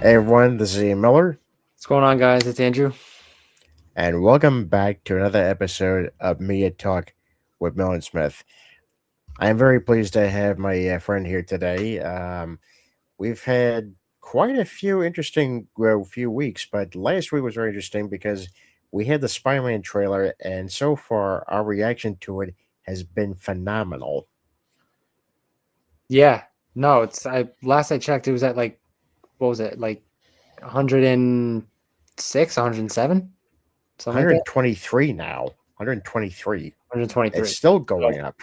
Hey everyone, this is Ian Miller, What's going on, guys? It's Andrew. and welcome back to another episode of Media Talk with Millen Smith. I am very pleased to have my friend here today. We've had quite a few interesting few weeks, but last week was very interesting because we had the Spider-Man trailer, and so far our reaction to it has been phenomenal. Yeah, no, it's I last I checked, it was at what was it, 106, 107, something like that. 123 now, 123. It's 123. still going up.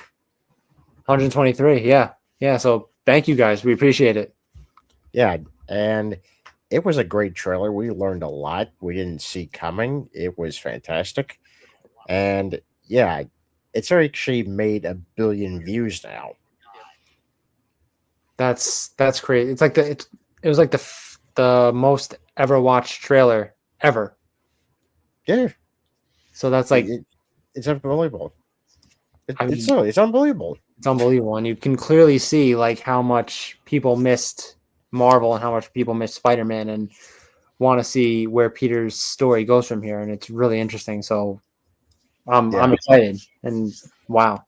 123, yeah. Yeah, so thank you guys. We appreciate it. Yeah, and it was a great trailer. We learned a lot we didn't see coming. It was fantastic. And yeah, it's actually made 1 billion views now. That's crazy. It was like the most ever watched trailer ever. Yeah, So that's it's unbelievable. I mean, It's unbelievable. it's unbelievable, and you can clearly see how much people missed Marvel and how much people missed Spider-Man and want to see where Peter's story goes from here, and it's really interesting. So I'm Yeah, excited, and wow.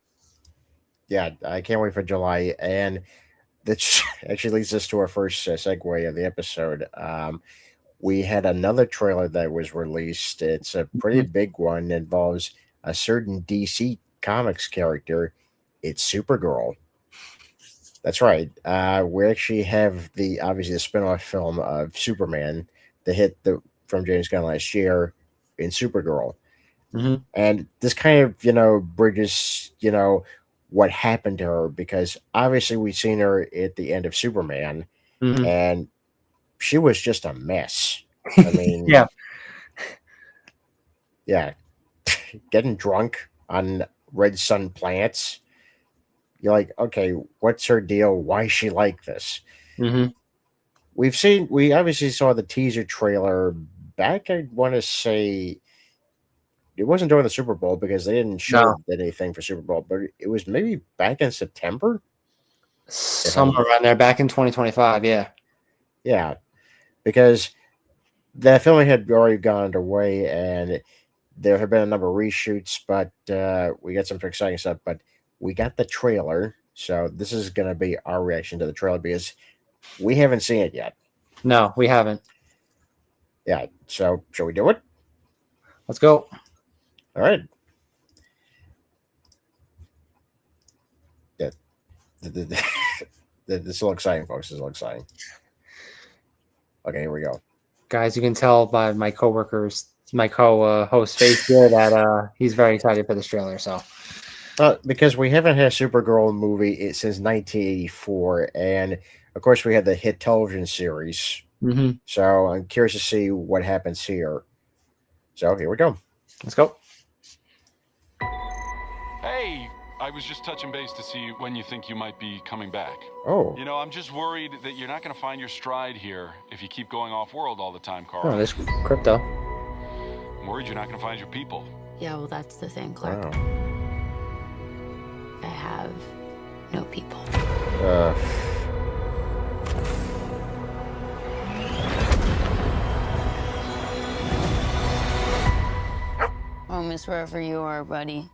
yeah, I can't wait for July. And that actually leads us to our first segue of the episode. We had another trailer that was released. It's a pretty Mhm. big one. It involves a certain DC Comics character. It's Supergirl. That's right. We actually have the obviously the spin-off film of Superman, the hit from James Gunn last year in Supergirl. Mhm. And this kind of, bridges, what happened to her because obviously we've seen her at the end of Superman Mhm. and she was just a mess. I mean, Yeah. yeah, getting drunk on red sun plants. You're like, okay, what's her deal? Why is she like this? Mhm. We obviously saw the teaser trailer back, I want to say, it wasn't during the Super Bowl because they didn't show No, anything for Super Bowl, but it was maybe back in September. If somewhere I'm, around there, back in 2025. Yeah. yeah, because that filming had already gone underway and there have been a number of reshoots, but we got some exciting stuff. But we got the trailer, so this is going to be our reaction to the trailer because we haven't seen it yet. No, we haven't. Yeah, so shall we do it? Let's go. All right. Yeah, this is a little exciting, folks. This is a little exciting. Okay, here we go. Guys, you can tell by my co-host face here that he's very excited for this trailer. So Because we haven't had a Supergirl movie since 1984, and of course we had the hit television series. Mhm. So I'm curious to see what happens here. So here we go. Let's go. Hey, I was just touching base to see when you think you might be coming back. Oh, You know, I'm just worried that you're not going to find your stride here if you keep going off-world all the time, Oh, Carl. this crypto. I'm worried you're not going to find your people. Yeah, well, that's the thing, Clark. wow. I have no people. Uh, Home is wherever you are, buddy.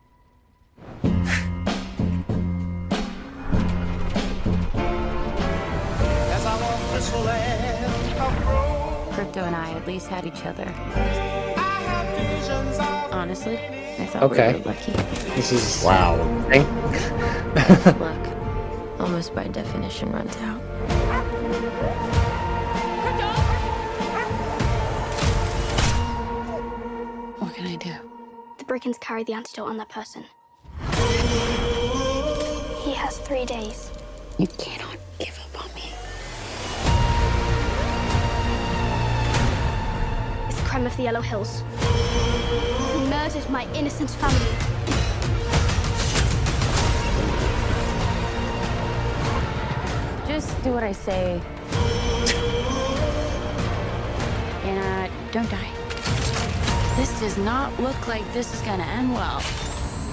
Crypto and I at least had each other. Honestly, I thought Okay. we were lucky. This is wow. thing. Luck, almost by definition, runs out. What can I do? The brigands carry the antidote on that person. He has 3 days. You cannot give up on me. It's the crime of the Yellow Hills. He murdered my innocent family. Just do what I say. And don't die. This does not look like this is gonna end well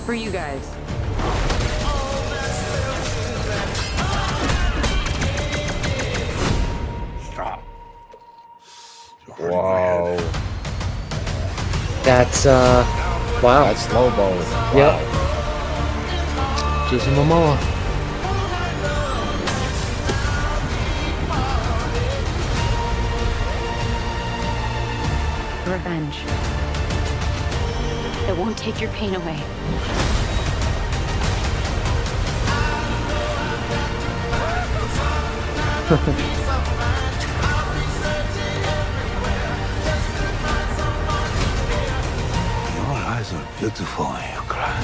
for you guys. Stop. Whoa. That's wow. That's Lobo. Yep. Wow. Jason Momoa. Revenge. It won't take your pain away. Your eyes are beautiful when you cry.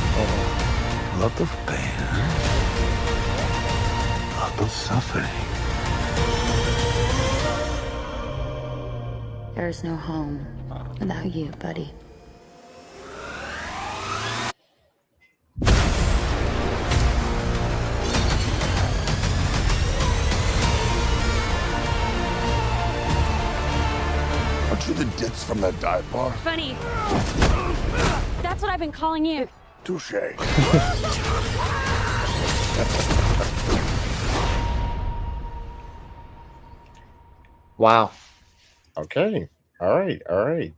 A lot of pain, huh? A lot of suffering. There's no home without you, buddy. Aren't you the ditz from that dive bar? Funny. That's what I've been calling you. Touche. Wow. Okay. All right. All right.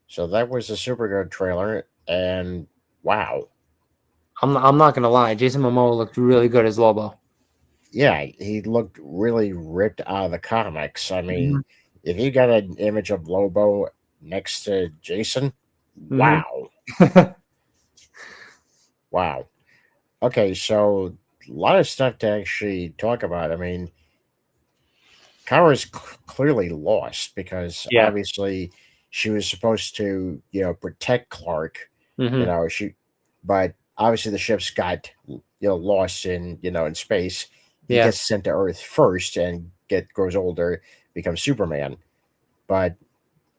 So that was the Supergirl trailer, and wow. I'm not gonna lie. Jason Momoa looked really good as Lobo. Yeah, he looked really ripped out of the comics. I mean, Mhm. if you got an image of Lobo next to Jason, Mhm. wow. Wow. Okay, so a lot of stuff to actually talk about. I mean, Kara's clearly lost because Yeah. obviously she was supposed to, protect Clark. Mhm. But obviously the ships got, lost in space. He Yeah. gets sent to Earth first and grows older, becomes Superman. But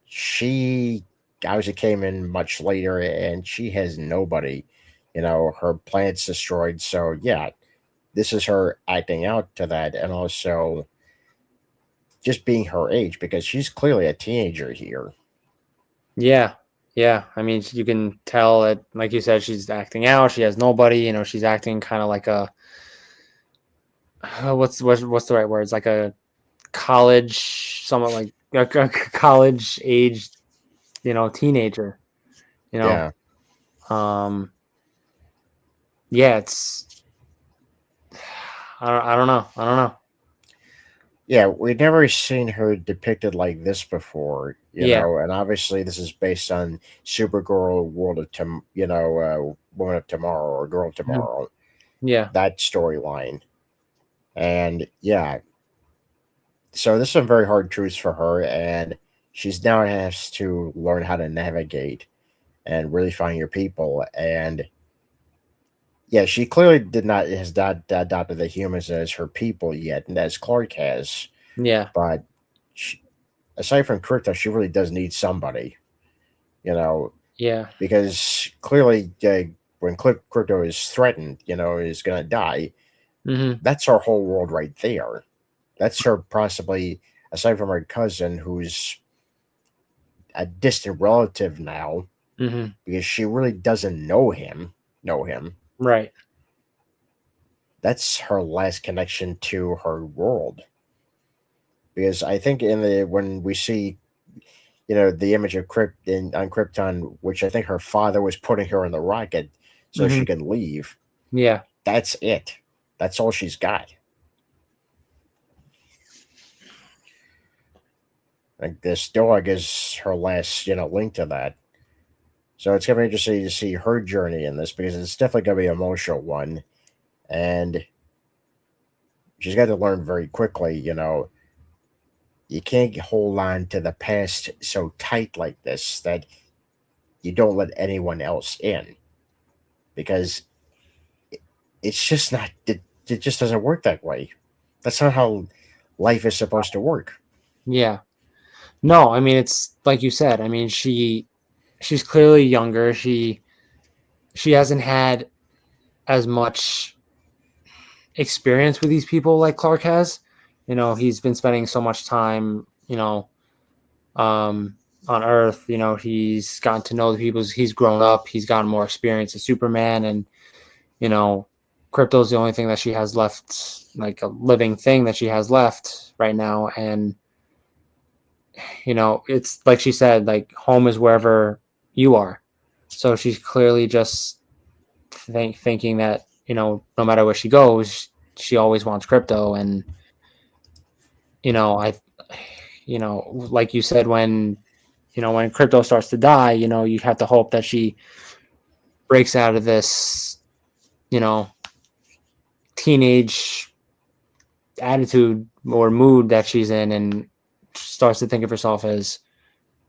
she obviously came in much later, and she has nobody. Her planet's destroyed. So yeah, this is her acting out to that, and also just being her age because she's clearly a teenager here. Yeah. Yeah. I mean, you can tell that, like you said, she's acting out. She has nobody. She's acting kind of like a what's the right word? It's like a college, somewhat like a college aged, teenager. You know. Yeah, Um. Yeah. It's. I don't know. I don't know. yeah, we've never seen her depicted like this before. Yeah. And obviously this is based on Supergirl, Woman of Tomorrow or Girl of Mhm. Tomorrow. Yeah. That storyline, and yeah, so this is some very hard truths for her, and she's now has to learn how to navigate and really find your people. And yeah, she clearly did not has not adopted the humans as her people yet, and as Clark has. Yeah. But she, aside from Krypto, she really does need somebody, you know, Yeah. because clearly when Krypto is threatened, is going to die. Mhm. That's her whole world right there. That's her possibly, aside from her cousin, who's a distant relative now, Mhm. because she really doesn't know him. Know him. Right. That's her last connection to her world. Because I think when we see the image of on Krypton, which I think her father was putting her in the rocket so she Mhm. could leave. Yeah. That's it. That's all she's got. Like this dog is her last, link to that. So it's gonna be interesting to see her journey in this because it's definitely gonna be an emotional one, and she's got to learn very quickly. You can't hold on to the past so tight like this that you don't let anyone else in because it's just not it just doesn't work that way. That's not how life is supposed to work. Yeah. No, I mean, it's like you said. I mean, she's clearly younger. She hasn't had as much experience with these people like Clark has. He's been spending so much time, um, on Earth. He's gotten to know the people. He's grown up. He's gotten more experience as Superman, and Crypto's the only thing that she has left, like a living thing that she has left right now. And it's like she said, like home is wherever you are. So she's clearly just thinking that, no matter where she goes, she always wants crypto. And, I, like you said, when crypto starts to die, you have to hope that she breaks out of this, teenage attitude or mood that she's in and starts to think of herself as,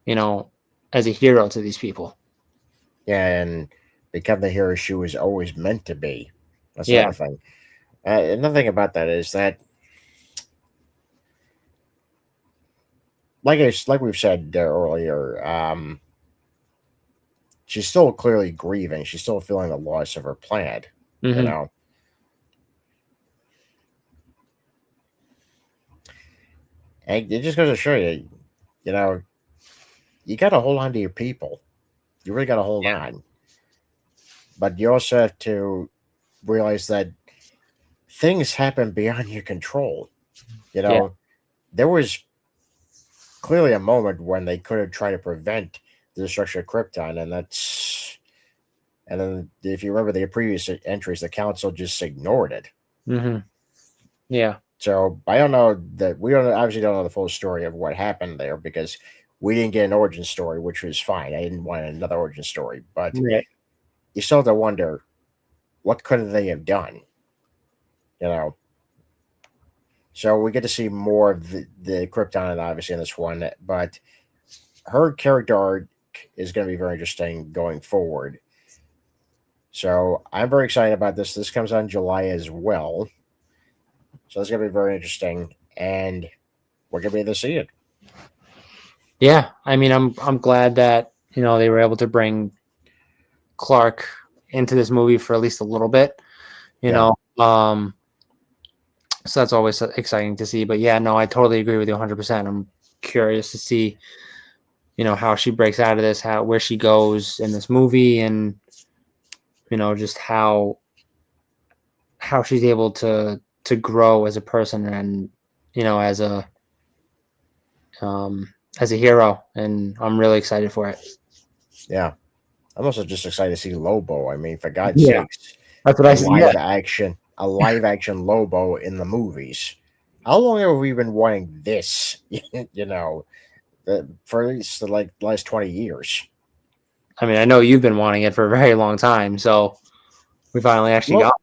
you know, as a hero to these people. Yeah, and become the hero she was always meant to be. That's the Yeah. other thing. Another thing about that is that, like we've said earlier, she's still clearly grieving. She's still feeling the loss of her plant. You Mm-hmm. know, and it just goes to show you, you know, you got to hold on to your people. You really got to hold on, but you also have to realize that things happen beyond your control. You Yeah. know, there was clearly a moment when they could have tried to prevent the destruction of Krypton, and then if you remember the previous entries, the council just ignored it. Mm-hmm. Yeah. So I don't know that we obviously don't know the full story of what happened there because we didn't get an origin story, which was fine. I didn't want another origin story, but Right. you still have to wonder what could they have done, you know. So we get to see more of the Krypton, obviously, in this one, but her character arc is going to be very interesting going forward. So I'm very excited about this. This comes out in July as well, so it's going to be very interesting, and we're going to be able to see it. Yeah. I mean, I'm glad that, they were able to bring Clark into this movie for at least a little bit, you Yeah. know. So that's always exciting to see. But yeah, no, I totally agree with you 100%. I'm curious to see, how she breaks out of this, where she goes in this movie, and just how she's able to grow as a person and as a hero. And I'm really excited for it. Yeah. I'm also just excited to see Lobo. I mean, for God's Yeah, sakes, that's what I said. Yeah. a live action Lobo in the movies. How long have we been wanting this? For at least the last 20 years. I mean, I know you've been wanting it for a very long time, so we finally actually Lo- got.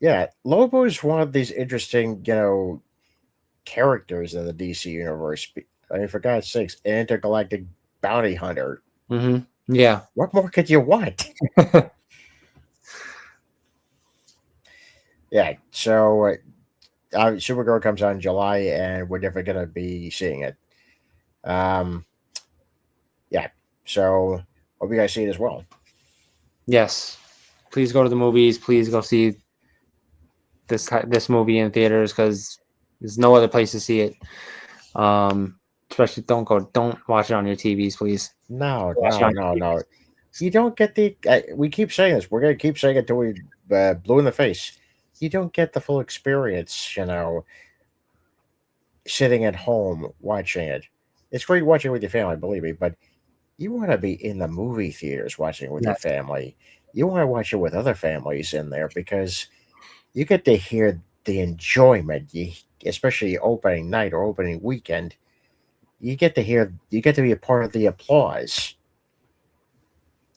yeah, Lobo is one of these interesting, characters in the DC universe. I mean, for God's sakes, an intergalactic bounty hunter. Mm-hmm. Yeah. What more could you want? Yeah, so Supergirl comes out in July, and we're definitely going to be seeing it. Um, yeah, so hope you guys see it as well. Yes. Please go to the movies. Please go see this movie in theaters because there's no other place to see it. Especially don't watch it on your TVs, please. No, Watch it no, on no, your no. TVs. You don't get the. We keep saying this. We're going to keep saying it till we blue in the face. You don't get the full experience, sitting at home watching it. It's great watching it with your family, believe me, but you want to be in the movie theaters watching it with your Yes. family. You want to watch it with other families in there because you get to hear the enjoyment. Especially opening night or opening weekend, you get to be a part of the applause.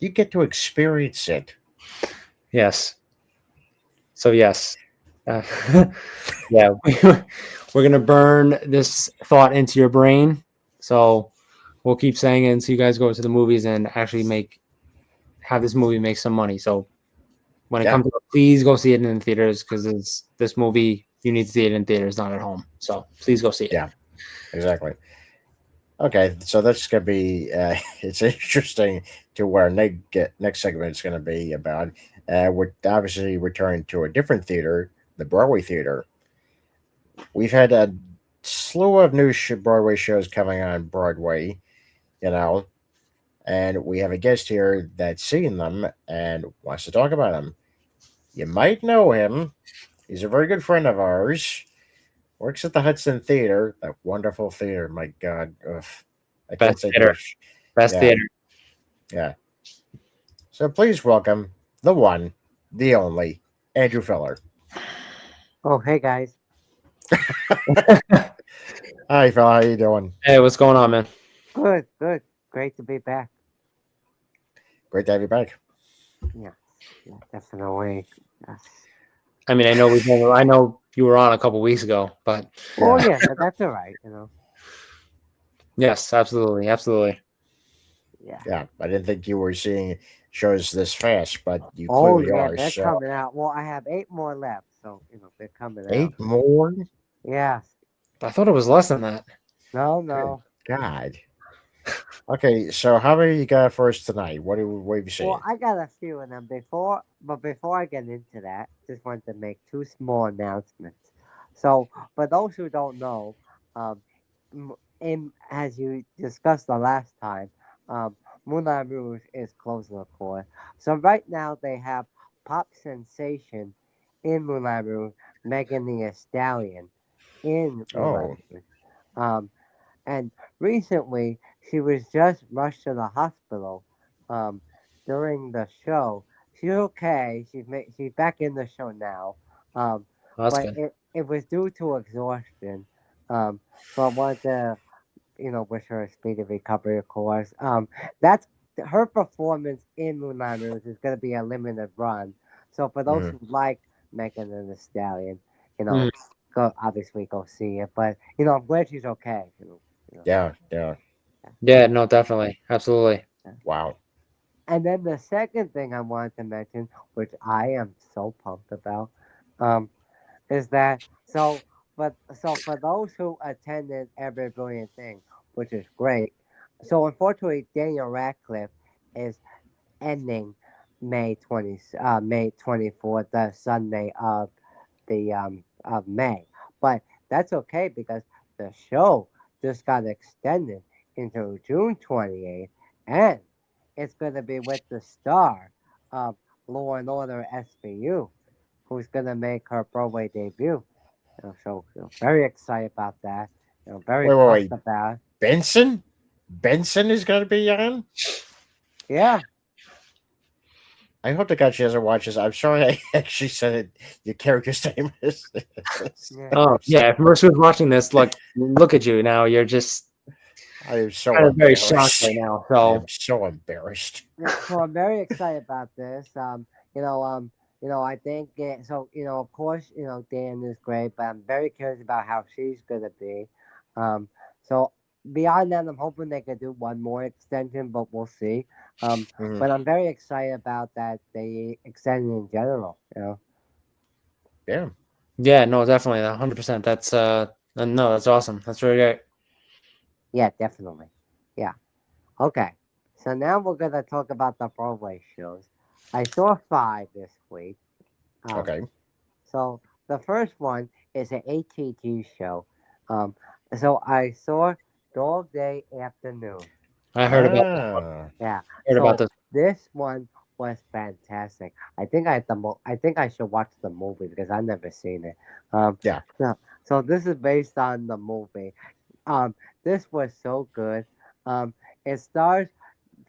You get to experience it. Yes. So yes. Yeah, we're gonna burn this thought into your brain. So we'll keep saying it until you guys go to the movies and actually have this movie make some money. So when it Yeah, comes to it, please go see it in the theaters because this movie you need to see it in theaters, not at home. So please go see it. yeah, exactly. Okay, so that's gonna be it's interesting to where next segment is gonna be about. We're obviously returning to a different theater, the Broadway theater. We've had a slew of new Broadway shows coming on Broadway, you know, and we have a guest here that's seen them and wants to talk about them. You might know him. He's a very good friend of ours. Works at the Hudson Theater, that wonderful theater. My God, ugh. I can't Best say too theater. much. Best Yeah, theater. yeah. So please welcome the one, the only, Andrew Feller. Oh, hey guys. Hi, fella. How you doing? Hey, what's going on, man? Good, good. Great to be back. Great to have you back. Yes, yeah, definitely. Yes. I mean, I know you were on a couple weeks ago, but Oh, Yeah, yeah, that's all right. yes, absolutely, absolutely. Yeah. yeah. I didn't think you were seeing shows this fast, but you Oh, clearly yeah, are. they're So coming out. Well, I have 8 more left, so they're coming out. 8 more. Yes. I thought it was less than that. No, Good no. God. Okay, so how many you got for us tonight? What have you Well, seen? I got a few of them before I get into that, just wanted to make two small announcements. So, for those who don't know, um, as you discussed the last time, Moulin Rouge is closing the court. So right now they have pop sensation in Moulin Rouge, Megan Thee Stallion in Moulin Oh, Rouge. Um, and recently, she was just rushed to the hospital um, during the show. She's okay. She's back in the show now. Um, Oh, that's but good. it was due to exhaustion. So I wanted to, wish her a speedy recovery, of course. That's her performance in Moulin Rouge is going to be a limited run. So for those mhm. who like Megan and the Stallion, you Mm. know, go see it. But I'm glad she's okay. Yeah, yeah. Yeah, no, definitely, absolutely. Yeah. Wow. And then the second thing I wanted to mention, which I am so pumped about, um, is that for those who attended Every Brilliant Thing, which is great. So unfortunately, Daniel Radcliffe is ending May 24th, the Sunday of May. But that's okay because the show just got extended into June 28th, and it's going to be with the star of Law and Order SVU, who's going to make her Broadway debut. So very excited about that. Very Wait, wait, pumped wait. about it. Benson? Benson is going to be on? Yeah. I hope the guy she doesn't watch this. I'm sorry I actually said it. Your character's name is. Yeah. Oh, yeah. If Mercer was watching this, look at you now. You're just I am so kind of very shocked embarrassed. right now. I So am so embarrassed. Yeah, so I'm very excited about this. You know, I think of course, Dan is great, but I'm very curious about how she's gonna be. So beyond that, I'm hoping they could do one more extension, but we'll see. Mhm. But I'm very excited about that they extended in general. Yeah. yeah, no, definitely, 100%. No, that's awesome. That's really great. Yeah, definitely. Yeah. Okay. So now we're gonna talk about the Broadway shows. I saw 5 this week. Um, Okay. So the first one is an ATG show. Um, so I saw Dog Day Afternoon. I heard about this one. Ah. Yeah. Heard about So this. this one was fantastic. I think I think I should watch the movie because I've never seen it. Um, Yeah. so this is based on the movie. This was so good. Um, it stars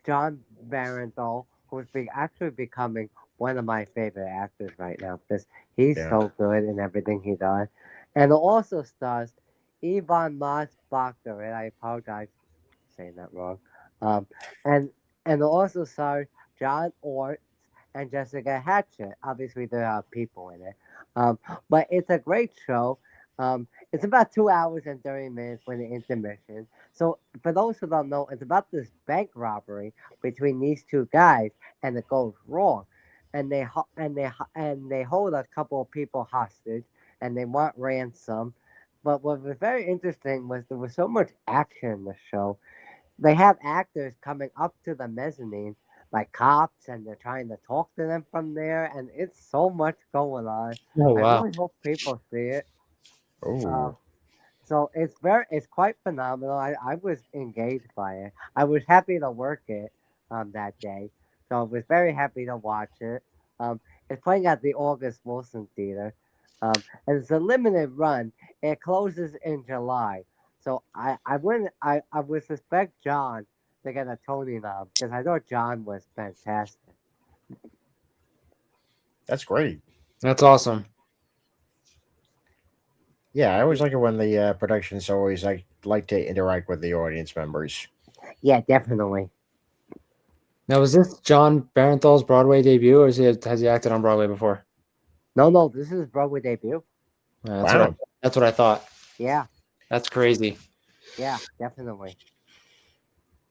John Barenthal, who's actually becoming one of my favorite actors right now because he's Yeah. so good in everything he does. And it also stars Yvonne Mossbacher, and I apologize for saying that wrong. Um, and it also stars John Orts and Jessica Hatchett. Obviously, there are people in it. But it's a great show. It's about 2 hours and 30 minutes for the intermission. So, for those who don't know, it's about this bank robbery between these two guys, and it goes wrong, and they hold a couple of people hostage, and they want ransom. But what was very interesting was there was so much action in the show. They have actors coming up to the mezzanine like cops, and they're trying to talk to them from there, and it's so much going on. Oh I wow. really hope people see it. Uh, Oh. so it's quite phenomenal. I was engaged by it. I was happy to work it that day. So I was very happy to watch it. It's playing at the August Wilson Theater. and it's a limited run. It closes in July, so I would suspect John to get a Tony nom because I thought John was fantastic. That's great. That's awesome. Yeah, I always like it when the productions always like to interact with the audience members. Yeah, definitely. Now, was this John Barenthal's Broadway debut, or has he acted on Broadway before? No, this is his Broadway debut. Wow. That's what I thought. Yeah, That's crazy. yeah, definitely.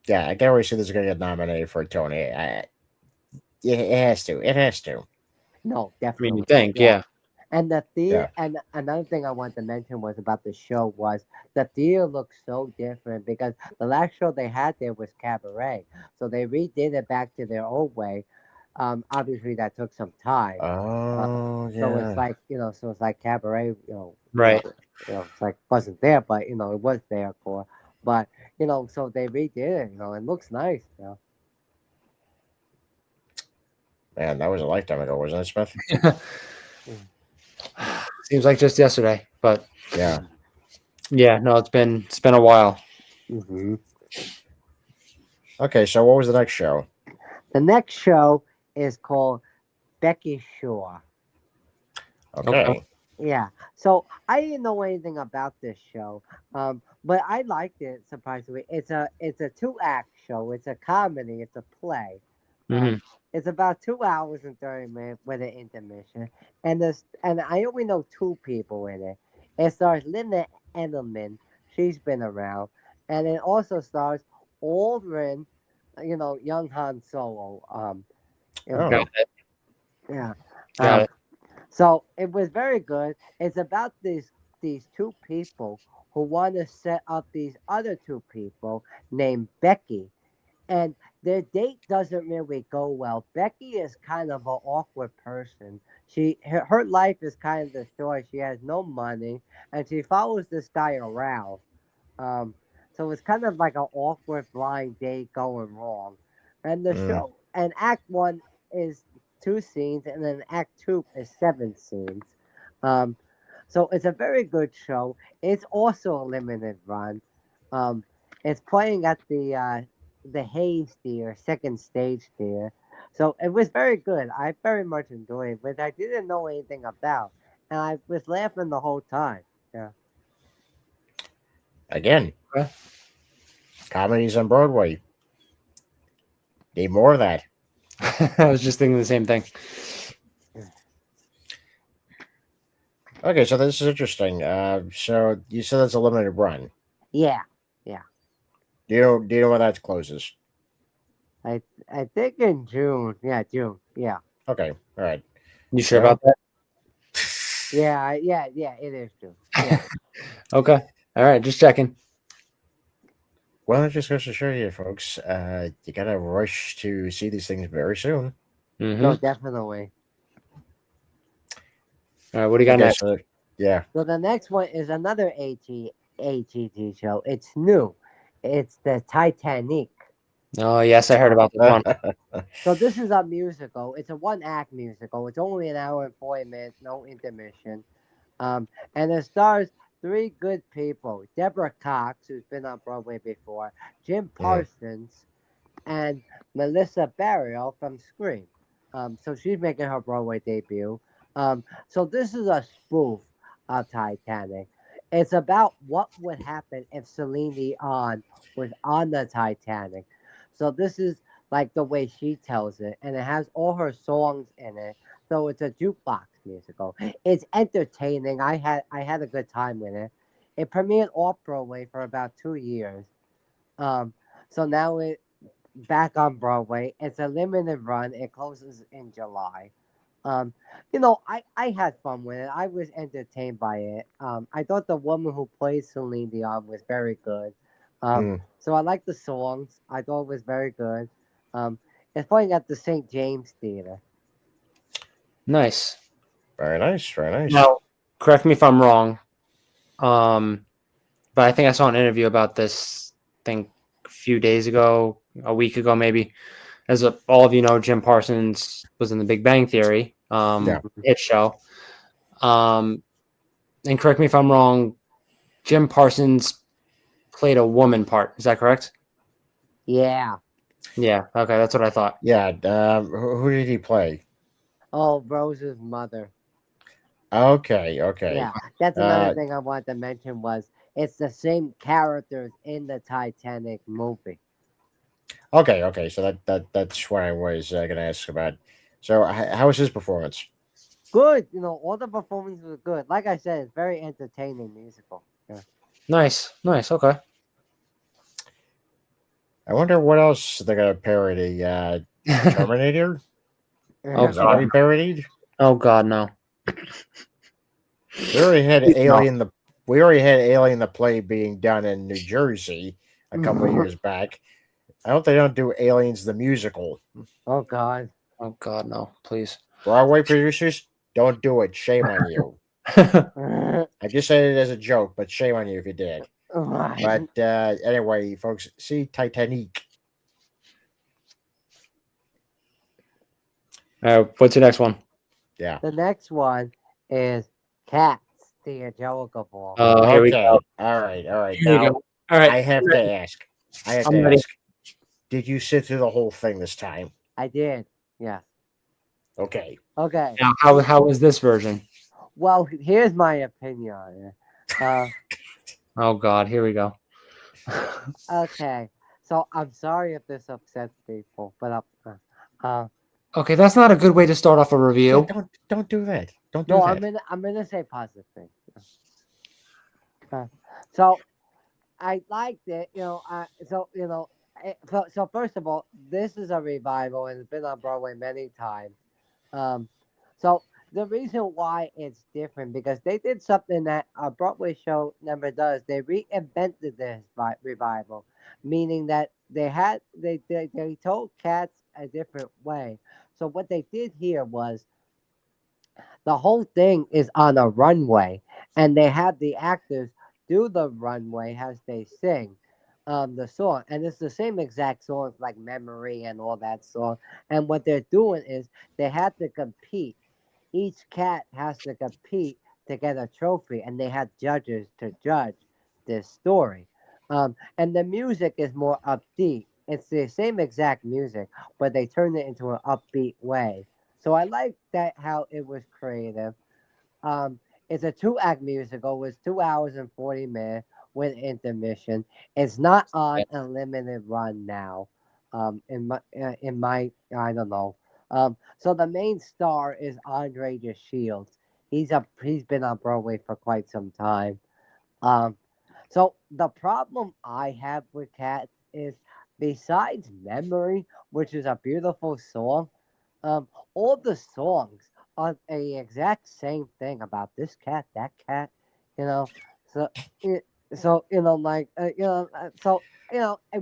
Yeah, I can't wait to see this is going to get nominated for a Tony. It has to. It has to. No, I definitely. mean, you think, yeah. And the theater, Yeah. and another thing I wanted to mention was about the show was the theater looks so different because the last show they had there was Cabaret, so they redid it back to their old way. Obviously that took some time. Oh, So it's yeah. like so it's like Cabaret, Right. it's like wasn't there, but it was there for. But so they redid it. It looks nice. Man, that was a lifetime ago, wasn't it, Smith? Seems like just yesterday, but Yeah. yeah, no, it's been a while. hmm Okay, so what was the next show? The next show is called Becky Shaw. Okay. Yeah. So I didn't know anything about this show, but I liked it surprisingly. It's a 2-act show. It's a comedy. It's a play. Mhm. It's about 2 hours and 30 minutes with an intermission, and I only know 2 people in it. It stars Linda Edelman. She's been around, and it also stars Aldrin, young Han Solo. Oh. Got it. Yeah. Got it. So it was very good. It's about these 2 people who want to set up these other 2 people named Becky, and their date doesn't really go well. Becky is kind of an awkward person. Her life is kind of destroyed. She has no money, and she follows this guy around. Um, so it's kind of like an awkward blind date going wrong. And the Mm. show and Act 1 is 2 scenes, and then Act 2 is 7 scenes. Um, so it's a very good show. It's also a limited run. Um, it's playing at the Hayes Theater, second stage theater. So it was very good. I very much enjoyed it, but I didn't know anything about, and I was laughing the whole time. Yeah. Again, Okay. comedies on Broadway. Need more of that. I was just thinking the same thing. Okay, so this is interesting. So you said that's a limited run. Yeah. Do you know when that closes? I think in June. Yeah, June. Yeah. Okay, all right. You sure Yeah. about that? Yeah. It is June. Yeah. Okay. All right. Just checking. Well, it just goes to show you, folks. You gotta rush to see these things very soon. No, Mm-hmm. definitely. All right. What do you got Okay, next? so yeah. So the next one is another AGT show. It's new. It's the Titanic. Oh, yes, I heard about this one. So this is a musical. It's a 1-act musical. It's only an hour and 40 minutes, no intermission. And it stars 3 good people: Deborah Cox, who's been on Broadway before, Jim Parsons, and Melissa Barrio from Scream. So she's making her Broadway debut. So this is a spoof of Titanic. It's about what would happen if Celine Dion was on the Titanic. So this is like the way she tells it, and it has all her songs in it. So it's a jukebox musical. It's entertaining. I had a good time with it. It premiered off Broadway for about 2 years. So now it back on Broadway. It's a limited run. It closes in July. I had fun with it. I was entertained by it. I thought the woman who played Celine Dion was very good. So I like the songs. I thought it was very good. It's playing at the St. James Theater. Nice. Very nice, very nice. Now, correct me if I'm wrong. But I think I saw an interview about this. I think a few days ago, a week ago, maybe. As all of you know, Jim Parsons was in The Big Bang Theory, Yeah. hit show. And correct me if I'm wrong, Jim Parsons played a woman part. Is that correct? Yeah. Yeah. Okay, that's what I thought. Yeah. Who did he play? Oh, Rose's mother. Okay. Okay. Yeah, that's another Uh, thing I wanted to mention was it's the same characters in the Titanic movie. okay. Okay. So that's what I was going to ask about. So how was his performance? Good, all the performances were good. Like I said, it's very entertaining musical. Yeah. Nice. Okay. I wonder what else they're going to parody. Terminator. Oh Is that going God. to be parodied? Oh God, no. We already had Please no. Alien the we already had Alien the play being done in New Jersey a couple of years back. I hope they don't do Aliens the musical. Oh God. Oh God, no. Please. Broadway producers, don't do it. Shame on you. I just said it as a joke, but shame on you if you did. Right. But anyway, folks, see Titanic. What's your next one? Yeah. The next one is Cats, the Angelica Ball. Here we Okay. go. All right. All right. Here we Now go. All right. I have to ask. I'm ready. Did you sit through the whole thing this time? I did. Yes. Okay. Okay. Now, how was this version? Well, here's my opinion on it. Oh God, here we go. Okay. So I'm sorry if this upsets people, but Okay, that's not a good way to start off a Yeah, review. don't do that. Don't do no, that. I'm gonna say positive thing. So I liked it. So first of all, this is a revival and it's been on Broadway many times. Um, so the reason why it's different because they did something that a Broadway show never does. They reinvented this revival, meaning that they told Cats a different way. So what they did here was the whole thing is on a runway, and they have the actors do the runway as they sing the song, and it's the same exact songs like "Memory" and all that song. And what they're doing is they have to compete. Each cat has to compete to get a trophy, and they have judges to judge this story. And the music is more upbeat. It's the same exact music, but they turned it into an upbeat way. So I like that how it was creative. Um, it's a two-act musical. It's 2 hours and 40 minutes with intermission. It's not on a limited run now. In my I don't know. So the main star is Andre the Shields. He's been on Broadway for quite some time. Um, so the problem I have with Cats is besides Memory, which is a beautiful song, um, all the songs are the exact same thing about this cat, that cat, you know. So, it, it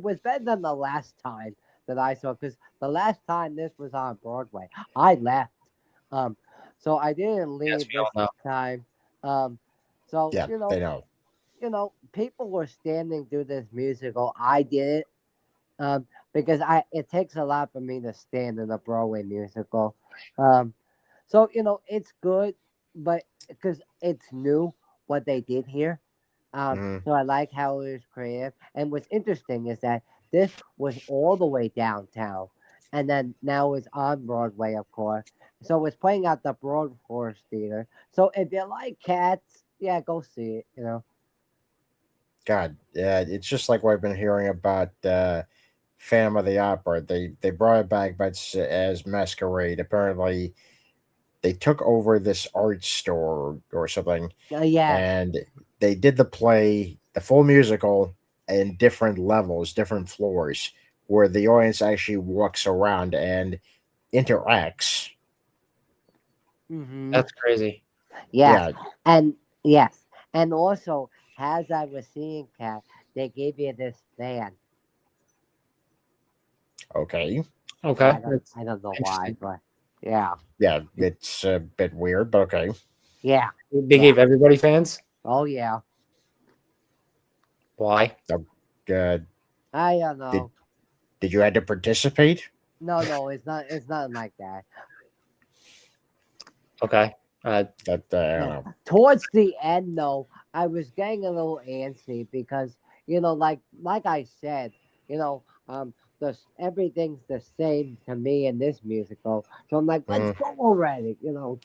was better than the last time that I saw because the last time this was on Broadway, I left. Um, so I didn't Yes, leave we all this know. time. So Yeah, they know. people were standing through this musical. I did it because it takes a lot for me to stand in a Broadway musical. Um, so it's good, but because it's new what they did here. Mhm. So I like how it was creative. And what's interesting is that this was all the way downtown, and then now it's on Broadway, of course. So it's playing at the Broad Horse Theater. So if you like cats, yeah, go see it. God, yeah, it's just like what I've been hearing about Phantom of the Opera. They brought it back, but as Masquerade. Apparently, they took over this art store or something, Yes. and they did the play, the full musical, in different levels, different floors, where the audience actually walks around and interacts. Mm-hmm. That's crazy. Yes, Yeah, and yes, and also as I was seeing, Cat, they gave you this fan. okay. Okay. That's I don't know why, interesting. but yeah, Yeah, it's a bit weird, but okay. yeah, They yeah. gave everybody fans. Oh yeah, Why? Uh, I don't did know. did you had to participate? No, it's not. It's not like that. Okay. That I don't know. Towards the end, though, I was getting a little antsy because like I said, you know, everything's the same to me in this musical. So I'm like, let's Mm. go already. Oh,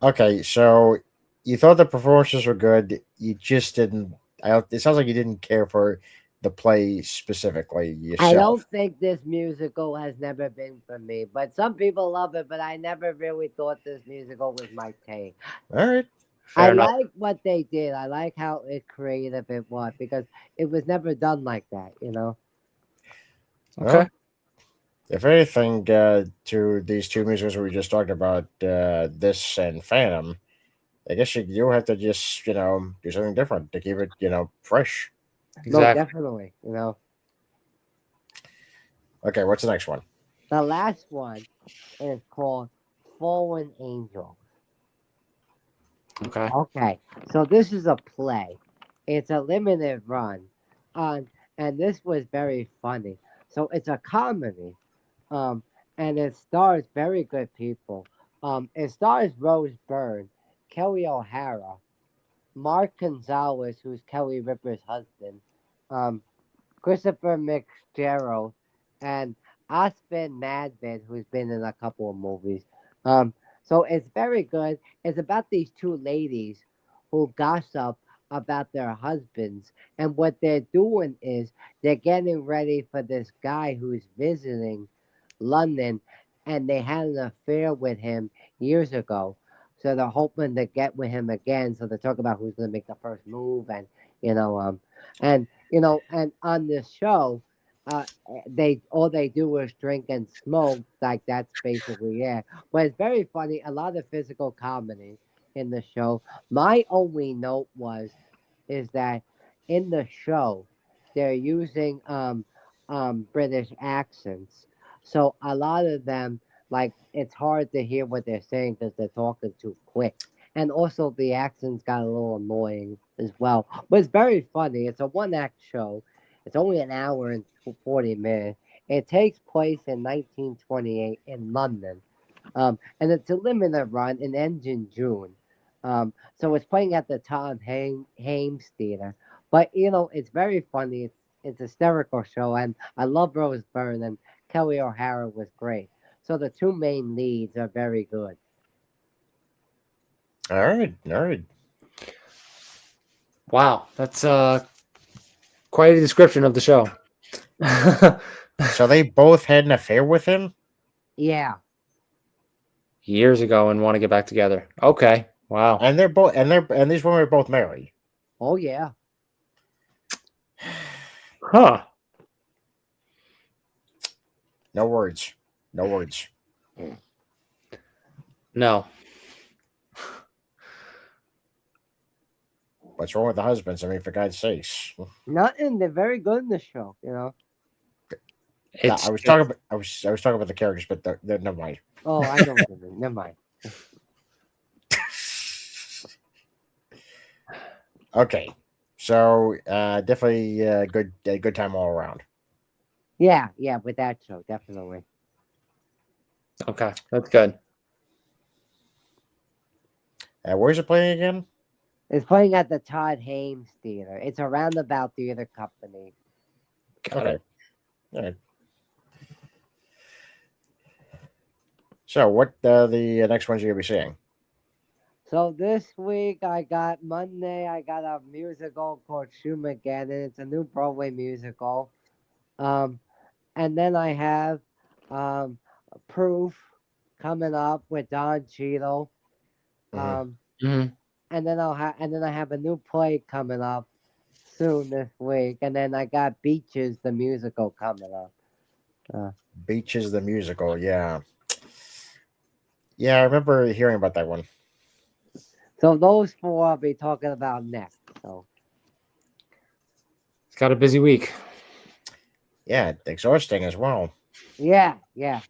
okay, so you thought the performances were good. You just didn't. It sounds like you didn't care for the play specifically I don't yourself. think this musical has never been for me, but some people love it. But I never really thought this musical was my take. All right. I Fair enough. like what they did. I like how creative it was because it was never done like that. Okay. Well, if anything, to these two musicals we just talked about, this and Phantom, I guess you have to just do something different to keep it fresh. No, Exactly. definitely. Okay, what's the next one? The last one is called Fallen Angel. Okay. Okay, so this is a play. It's a limited run, um, and this was very funny. So it's a comedy, um, and it stars very good people. It stars Rose Byrne, Kelly O'Hara, Mark Gonzalez, who's Kelly Ripa's husband, um, Christopher McGerald, and Aspen Madman, who's been in a couple of movies. Um, so it's very good. It's about these two ladies who gossip about their husbands, and what they're doing is they're getting ready for this guy who's visiting London, and they had an affair with him years ago. So they're hoping to get with him again. So they talk about who's going to make the first move, and you know, um, and on this show, they all they do is drink and smoke. Like that's basically it. But it's very funny. A lot of physical comedy in the show. My only note is that in the show they're using British accents, so a lot of them like it's hard to hear what they're saying because they're talking too quick. And also the accents got a little annoying as well. But it's very funny. It's a one act show. It's only an hour and 40 minutes. It takes place in 1928 in London. And it's a limited run and ends in June. So it's playing at the Hames Theater. But it's very funny. It's a hysterical show, and I love Rose Byrne, and Kelly O'Hara was great. So the two main leads are very good. All right, all right. Wow, that's quite a description of the show. So they both had an affair with him. Yeah. Years ago and want to get back together. Okay. Wow. And these women are both married. Oh yeah. Huh. No words. No words. No. What's wrong with the husbands? I mean, for God's sakes. Nothing. They're very good in the show. It's I was talking about I was talking about the characters, but never mind. Oh, I know what you mean. Never mind. Okay, so definitely good time all around. Yeah, with that show, definitely. okay. That's good. Where's it playing again? It's playing at the Todd Hames Theater. It's a roundabout theater company. Got Okay. it. All right. So, what the next ones you're gonna be seeing? So this week Monday I got a musical called Schumageddon. It's a new Broadway musical. And then I have Proof coming up with Don Cheadle. Mhm. hmm And then I have a new play coming up soon this week. And then I got Beaches the musical coming up. Beaches the musical. Yeah, yeah. I remember hearing about that one. So those four I'll be talking about next. So It's got a busy week. Yeah, exhausting as well. yeah. Yeah,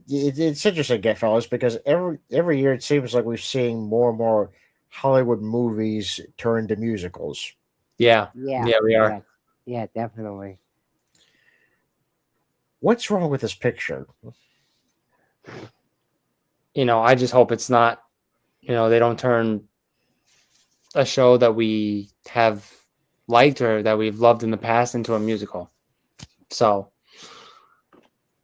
it's interesting, fellas, because every year it seems like we're seeing more and more Hollywood movies turn to musicals. Yeah. Yeah. Yeah, we are. Yeah, definitely. What's wrong with this picture? I just hope it's not, they don't turn a show that we have liked or that we've loved in the past into a musical. So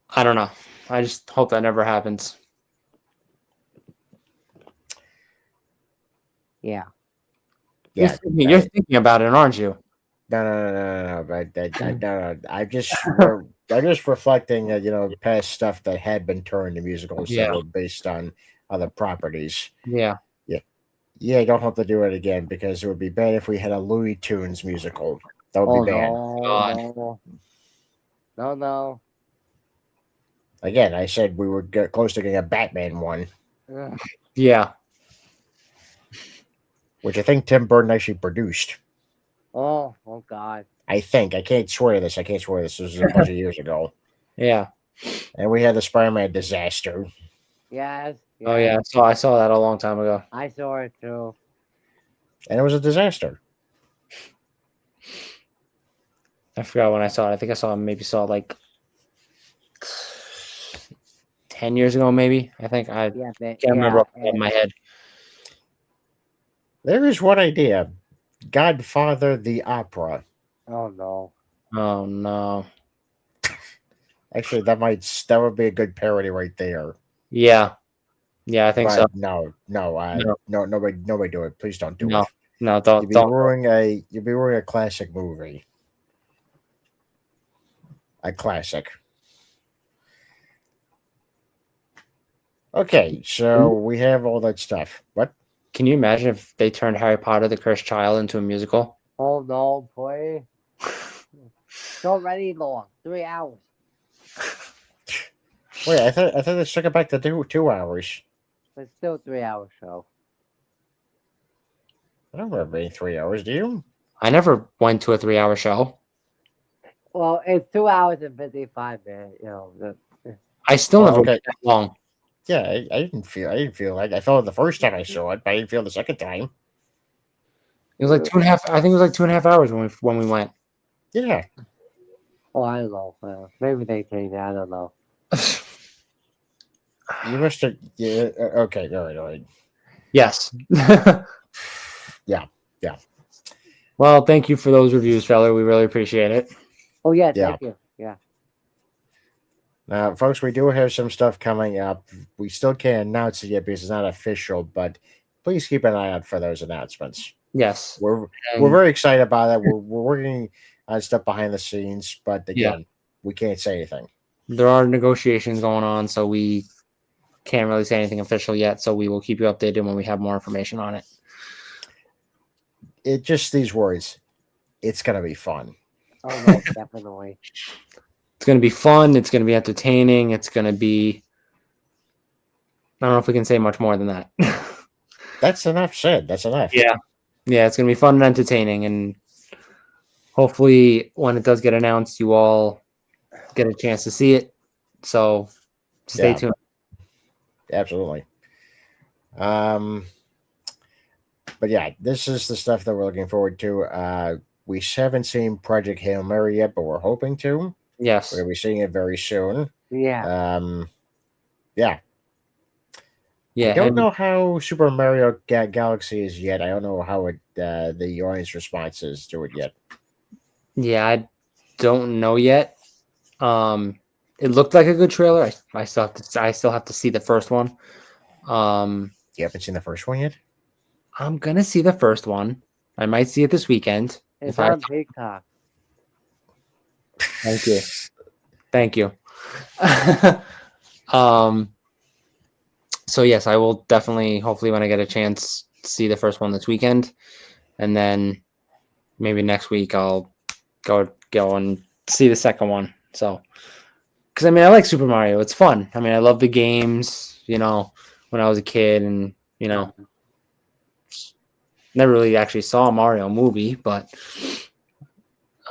I don't know. I just hope that never happens. Yeah. Yeah, You're thinking about it, aren't you? no. But no. I'm just reflecting, past stuff that had been turned into musicals that Yeah. were based on other properties. Yeah. Yeah, I don't have to do it again because it would be bad if we had a Looney Tunes musical. That would Oh be bad. no, no. Again, I said we would get close to getting a Batman one, Ugh. Yeah. which I think Tim Burton actually produced. Oh God. I think. I can't swear to this. This was a bunch of years ago. Yeah. And we had the Spider-Man disaster. Yes. Oh yeah. So I saw that a long time ago. I saw it too. And it was a disaster. I forgot when I saw it. I think I saw it like 10 years ago, maybe. I think I Yeah. can't remember off the top of my head. There is one idea. Godfather the Opera. Oh no. Oh no. Actually, that would be a good parody right there. Yeah. Yeah, I think But so. no, nobody do it. Please don't do No. it. No, don't. You'd be ruining a classic movie. A classic. Okay, so we have all that stuff. What? Can you imagine if they turned Harry Potter the Cursed Child into a musical? Oh no, boy. It's already long. 3 hours. Wait, I thought they took it back to 2 hours. It's still 3 hour show. I don't remember being 3 hours. Do you? I never went to a 3-hour show. Well, it's 2 hours and 55 minutes. I still never okay. went that long. Yeah, I didn't feel like I felt it the first time I saw it, but I didn't feel it the second time. It was like 2.5. I think it was like 2.5 hours when we went. Yeah. Oh, I don't know. Maybe they changed it. I don't know. You must have. Yeah. Okay. All right. Yes. Yeah. Well, thank you for those reviews, fella. We really appreciate it. Oh yeah, Yeah. thank you. Yeah. Now, folks, we do have some stuff coming up. We still can't announce it yet because it's not official, but please keep an eye out for those announcements. Yes. We're very excited about it. We're working on stuff behind the scenes, but again, we can't say anything. There are negotiations going on, so we can't really say anything official yet. So we will keep you updated when we have more information on it. It just these words. It's gonna be fun. Oh no, definitely. It's going to be fun. It's going to be entertaining. It's going to be. I don't know if we can say much more than that. That's enough said. That's enough. Yeah. Yeah, it's going to be fun and entertaining. And hopefully, when it does get announced, you all get a chance to see it. So stay tuned. Absolutely. But yeah, this is the stuff that we're looking forward to. We haven't seen Project Hail Mary yet, but we're hoping to. Yes. We're going to be seeing it very soon. Yeah. Yeah. Yeah. I don't know how Super Mario Galaxy is yet. I don't know how the audience response is to it yet. Yeah, I don't know yet. It looked like a good trailer. I still have to see the first one. You haven't seen the first one yet? I'm gonna see the first one. I might see it this weekend. It's on Peacock. Thank you. Thank you. So yes, I will definitely, hopefully when I get a chance, see the first one this weekend. And then maybe next week I'll go and see the second one. So, because I mean, I like Super Mario. It's fun. I mean, I love the games, when I was a kid, and, never really actually saw a Mario movie, but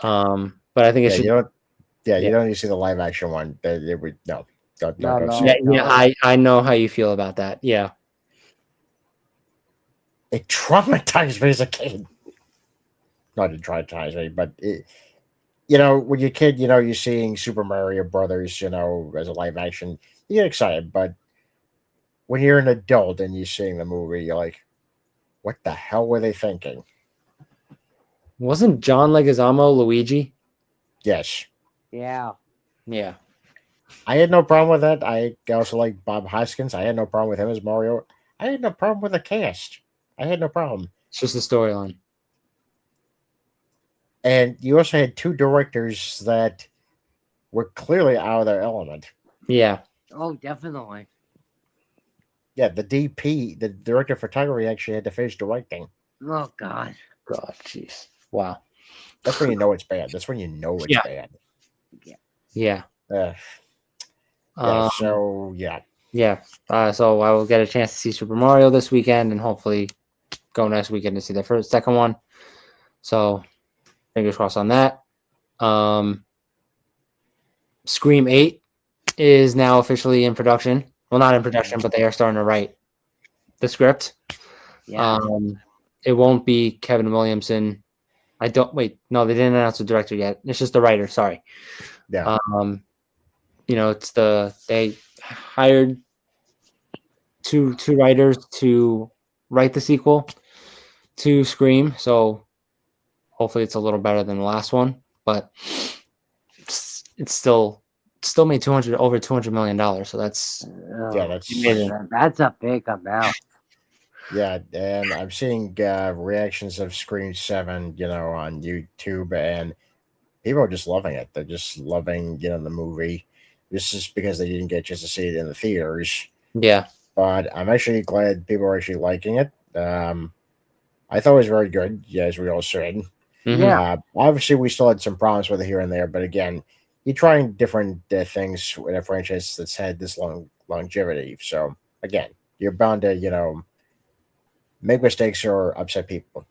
I think it should. You don't need to see the live action one. They would no. Don't see Yeah, it. yeah, I know how you feel about that. Yeah. It traumatized me as a kid. Not to traumatize me, but you know, when you're a kid, you know, you're seeing Super Mario Brothers, you know, as a live action, you get excited. But when you're an adult and you're seeing the movie, you're like, what the hell were they thinking? Wasn't John Leguizamo Luigi? Yes. Yeah. Yeah. I had no problem with that. I also like Bob Hoskins. I had no problem with him as Mario. I had no problem with the cast. I had no problem. It's just the storyline. And you also had two directors that were clearly out of their element. Yeah. Oh, definitely. Yeah, the DP, the director of photography, actually had to finish directing. Oh God. God, jeez. Wow. That's when you know it's bad. That's when you know it's Yeah. bad. Yeah. Yeah. Um, So yeah. yeah. So I will get a chance to see Super Mario this weekend and hopefully go next weekend to see the second one. So fingers crossed on that. Scream 8 is now officially in production. Well, not in production, but they are starting to write the script. Yeah. It won't be Kevin Williamson. I don't wait. No, they didn't announce the director yet. It's just the writer. Sorry. Yeah. You know, they hired two writers to write the sequel to Scream. So hopefully it's a little better than the last one, but it's still made over $200 million. So that's Yeah, that's That's a big amount. yeah, and I'm seeing reactions of Scream 7, you know, on YouTube, and people are just loving it. They're just loving, you know, the movie. This is because they didn't get a chance to see it in the theaters. yeah. But I'm actually glad people are actually liking it. I thought it was very good, yeah, as we all said. Mhm. Yeah. Obviously, we still had some problems with it here and there, but again, you're trying different things with a franchise that's had this longevity. So again, you're bound to, you know, make mistakes or upset people.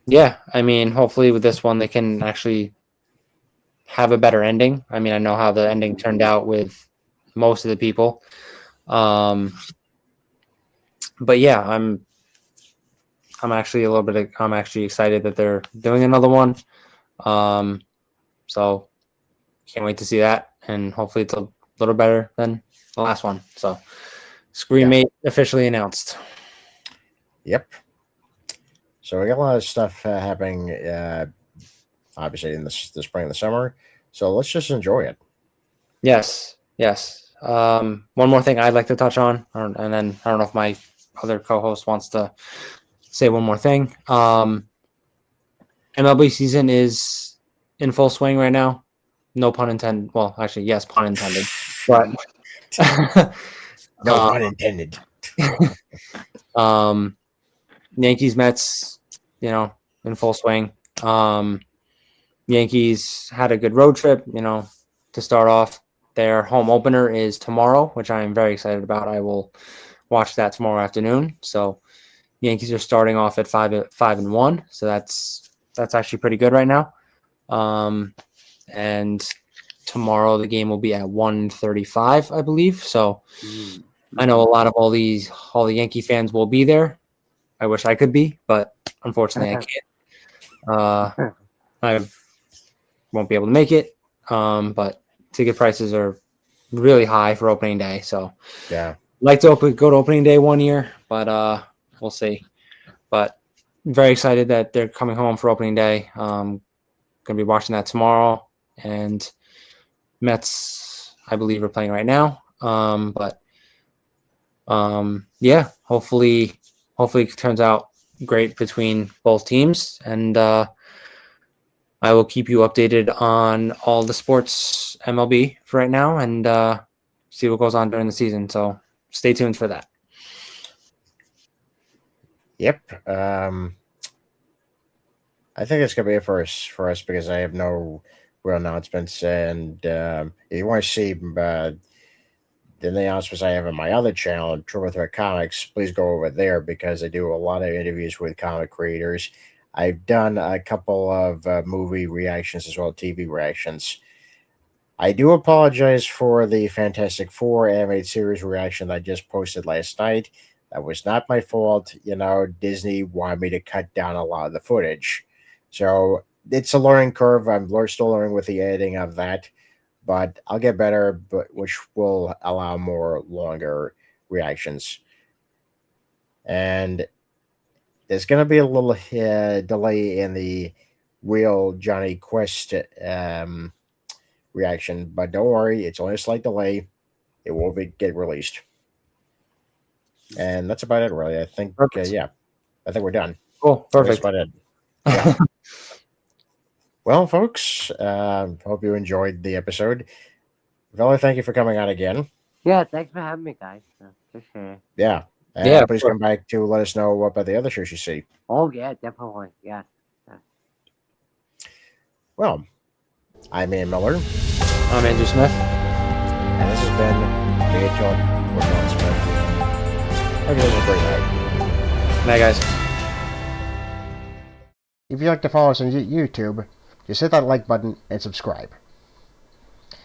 Yeah, I mean, hopefully with this one they can actually have a better ending. I mean, I know how the ending turned out with most of the people. But yeah, I'm actually I'm actually excited that they're doing another one. So can't wait to see that, and hopefully it's a little better than the last one. So Scream 8 officially announced. Yep. So we got a lot of stuff happening, obviously in the spring and the summer. So let's just enjoy it. Yes, yes. One more thing I'd like to touch on, and then I don't know if my other co-host wants to say one more thing. MLB season is in full swing right now. No pun intended. Well, actually, yes, pun intended. But No pun intended. Yankees, Mets, you know, in full swing. Yankees had a good road trip, you know, to start off. Their home opener is tomorrow, which I am very excited about. I will watch that tomorrow afternoon. So Yankees are starting off at 5-1. So that's actually pretty good right now. And tomorrow the game will be at 1:35, I believe. So I know a lot of all the Yankee fans will be there. I wish I could be, but unfortunately I can't. I won't be able to make it. But ticket prices are really high for opening day. So Yeah. like to go to opening day one year, but we'll see. But very excited that they're coming home for opening day. Gonna be watching that tomorrow, and Mets, I believe, are playing right now. Yeah, hopefully it turns out great between both teams, and I will keep you updated on all the sports MLB for right now, and see what goes on during the season. So stay tuned for that. Yep. I think it's gonna be it for us because I have no real announcements. And if you want to see the announcements I have on my other channel, Triple Threat Comics, please go over there because I do a lot of interviews with comic creators. I've done a couple of movie reactions as well, TV reactions. I do apologize for the Fantastic Four animated series reaction I just posted last night. That was not my fault. You know, Disney wanted me to cut down a lot of the footage. So it's a learning curve. I'm still learning with the editing of that, but I'll get better. But which will allow more longer reactions. And there's going to be a little delay in the real Johnny Quest reaction, but don't worry, it's only a slight delay. It will get released, and that's about it. Really, I think. Yeah, I think we're done. Cool. Perfect. That's about it. Yeah. Well, folks, hope you enjoyed the episode. Vella, thank you for coming on again. Yeah, thanks for having me, guys. Appreciate it. Yeah. And Yeah, please come back to let us know about the other shows you see. Oh, yeah, definitely. Yeah. Well, I'm Ian Miller. I'm Andrew Smith. And this has been Media Talk with Ron Smith. Hope you guys have a great night. Night, guys. If you'd like to follow us on YouTube, just hit that like button and subscribe.